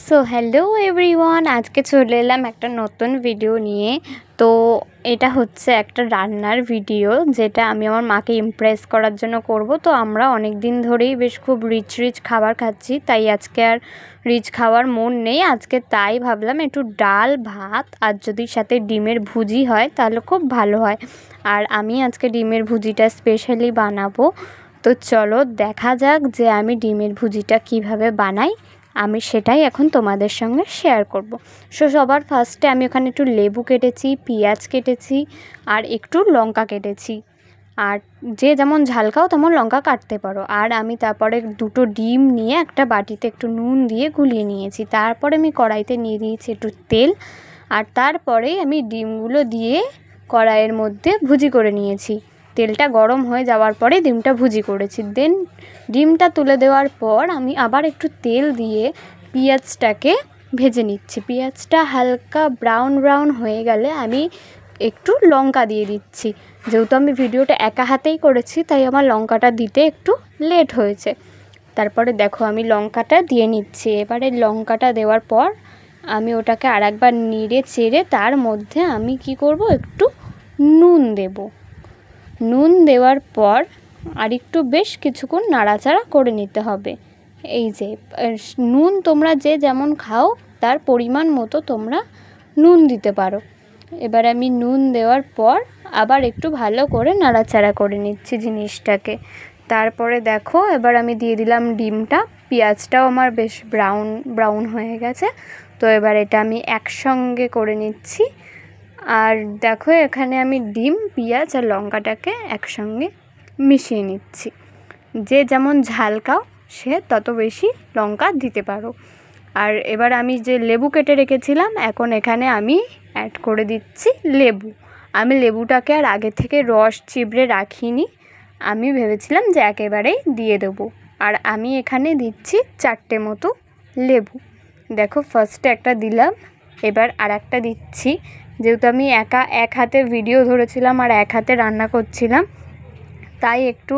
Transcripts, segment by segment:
So hello everyone, আজকে চলে এলাম একটা নতুন ভিডিও নিয়ে। তো এটা হচ্ছে একটা রান্নার ভিডিও, যেটা আমি আমার মাকে ইমপ্রেস করার জন্য করব। তো আমরা অনেক দিন ধরেই বেশ খুব রিচ খাবার খাচ্ছি, তাই আজকে আর রিচ খাওয়ার মন নেই আজকে। তাই ভাবলাম একটু ডাল ভাত আর যদি সাথে ডিমের ভুজি হয় তাহলে খুব ভালো হয়। আর আমি আজকে ডিমের ভুজিটা স্পেশালি বানাবো। তো চলো দেখা যাক যে আমি ডিমের ভুজিটা কিভাবে বানাই, আমি সেটাই এখন তোমাদের সঙ্গে শেয়ার করব। সবার ফার্স্টে আমি ওখানে একটু লেবু কেটেছি, পেঁয়াজ কেটেছি আর একটু লঙ্কা কেটেছি। আর যে যেমন ঝাল খাও তেমন লঙ্কা কাটতে পারো। আর আমি তারপরে দুটো ডিম নিয়ে একটা বাটিতে একটু নুন দিয়ে গুলিয়ে নিয়েছি। তারপরে আমি কড়াইতে নিয়ে দিয়েছি একটু তেল, আর তারপরেই আমি ডিমগুলো দিয়ে কড়াইয়ের মধ্যে ভুজি করে নিয়েছি। তেলটা গরম হয়ে যাওয়ার পরে ডিমটা ভুজি করেছি। দেন ডিমটা তুলে দেওয়ার পর আমি আবার একটু তেল দিয়ে পেঁয়াজটাকে ভেজে নিচ্ছি। পেঁয়াজটা হালকা ব্রাউন হয়ে গেলে আমি একটু লঙ্কা দিয়ে দিচ্ছি। যেহেতু আমি ভিডিওটা একা হাতেই করেছি তাই আমার লঙ্কাটা দিতে একটু লেট হয়েছে। তারপরে দেখো আমি লঙ্কাটা দিয়ে নিচ্ছি। এবারে লঙ্কাটা দেওয়ার পর আমি ওটাকে আরেকবার নেড়ে চেড়ে তার মধ্যে আমি কি করব, একটু নুন দেব। নুন দেওয়ার পর আর একটু বেশ কিছুক্ষণ নাড়াচাড়া করে নিতে হবে। এই যে নুন তোমরা যে যেমন খাও তার পরিমাণ মতো তোমরা নুন দিতে পারো। এবার আমি নুন দেওয়ার পর আবার একটু ভালো করে নাড়াচাড়া করে নিচ্ছি জিনিসটাকে। তারপরে দেখো এবার আমি দিয়ে দিলাম ডিমটা। পেঁয়াজটাও আমার বেশ ব্রাউন হয়ে গেছে। তো এবার এটা আমি একসঙ্গে করে নিচ্ছি। আর দেখো এখানে আমি ডিম, পেঁয়াজ আর লঙ্কাটাকে একসঙ্গে মিশিয়ে নিচ্ছি। যে যেমন ঝাল খাও সে তত বেশি লঙ্কা দিতে পারো। আর এবার আমি যে লেবু কেটে রেখেছিলাম এখন এখানে আমি অ্যাড করে দিচ্ছি লেবু। আমি লেবুটাকে আর আগে থেকে রস চিবড়ে রাখিনি, আমি ভেবেছিলাম যে একেবারেই দিয়ে দেবো। আর আমি এখানে দিচ্ছি 4টে মতো লেবু। দেখো ফার্স্টে একটা দিলাম, এবার আর একটা দিচ্ছি। যেহেতু আমি একা এক হাতে ভিডিও ধরেছিলাম আর এক হাতে রান্না করছিলাম, তাই একটু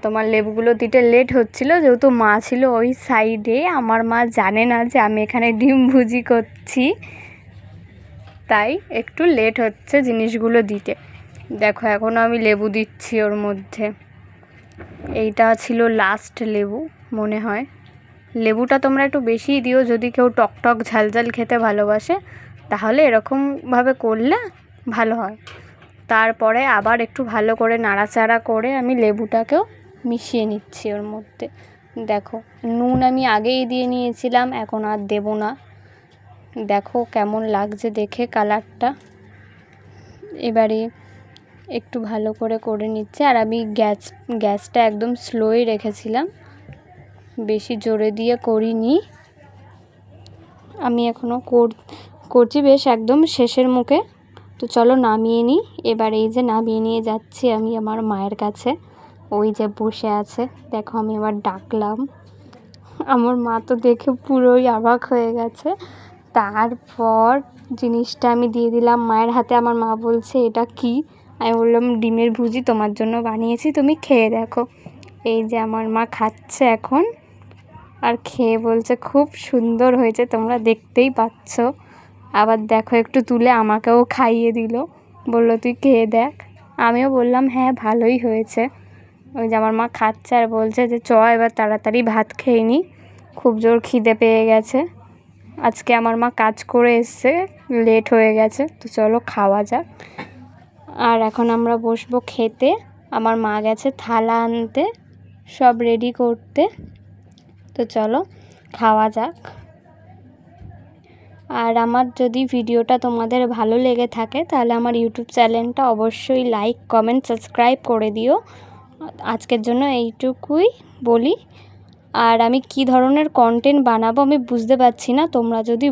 তোমার লেবুগুলো দিতে লেট হচ্ছিল। যেহেতু মা ছিল ওই সাইডে, আমার মা জানে না যে আমি এখানে ডিম ভুজি করছি, তাই একটু লেট হচ্ছে জিনিসগুলো দিতে। দেখো এখনও আমি লেবু দিচ্ছি ওর মধ্যে। এইটা ছিল লাস্ট লেবু মনে হয়। লেবুটা তোমরা একটু বেশিই দিও, যদি কেউ টক ঝাল খেতে ভালোবাসে তাহলে এরকমভাবে করলে ভালো হয়। তারপরে আবার একটু ভালো করে নাড়াচাড়া করে আমি লেবুটাকেও মিশিয়ে নিচ্ছি ওর মধ্যে। দেখো নুন আমি আগেই দিয়ে নিয়েছিলাম, এখন আর দেবো না। দেখো কেমন লাগছে দেখে কালারটা। এবারে একটু ভালো করে নিচ্ছে। আর আমি গ্যাসটা একদম স্লোই রেখেছিলাম, বেশি জোরে দিয়ে করিনি। আমি এখনও করছি বেশ একদম শেষের মুখে। তো চলো নামিয়ে নিই। এবার এই যে নামিয়ে নিয়ে যাচ্ছি আমি আমার মায়ের কাছে, ওই যে বসে আছে। দেখো আমি এবার ডাকলাম, আমার মা তো দেখে পুরোই অবাক হয়ে গেছে। তারপর জিনিসটা আমি দিয়ে দিলাম মায়ের হাতে। আমার মা বলছে এটা কি? আমি বললাম ডিমের ভুজি তোমার জন্য বানিয়েছি, তুমি খেয়ে দেখো। এই যে আমার মা খাচ্ছে এখন, আর খেয়ে বলছে খুব সুন্দর হয়েছে, তোমরা দেখতেই পাচ্ছ। আবার দেখো একটু তুলে আমাকেও খাইয়ে দিল, বলল তুই খেয়ে দেখ। আমিও বললাম হ্যাঁ ভালোই হয়েছে। ওই যে আমার মা খাচ্ছে আর বলছে যে চ এবার তাড়াতাড়ি ভাত খেয়ে নি, খুব জোর খিদে পেয়ে গেছে। আজকে আমার মা কাজ করে এসছে, লেট হয়ে গেছে, তো চলো খাওয়া যাক। আর এখন আমরা বসবো খেতে। আমার মা গেছে থালা আনতে, সব রেডি করতে। তো চলো খাওয়া যাক। আর আমার যদি ভিডিওটা তোমাদের ভালো লেগে থাকে তাহলে আমার ইউটিউব চ্যানেলটা অবশ্যই লাইক, কমেন্ট, সাবস্ক্রাইব করে দিও। আজকের জন্য এইটুকুই বলি। আর আমি কি ধরনের কন্টেন্ট বানাবো আমি বুঝতে পারছি না, তোমরা যদি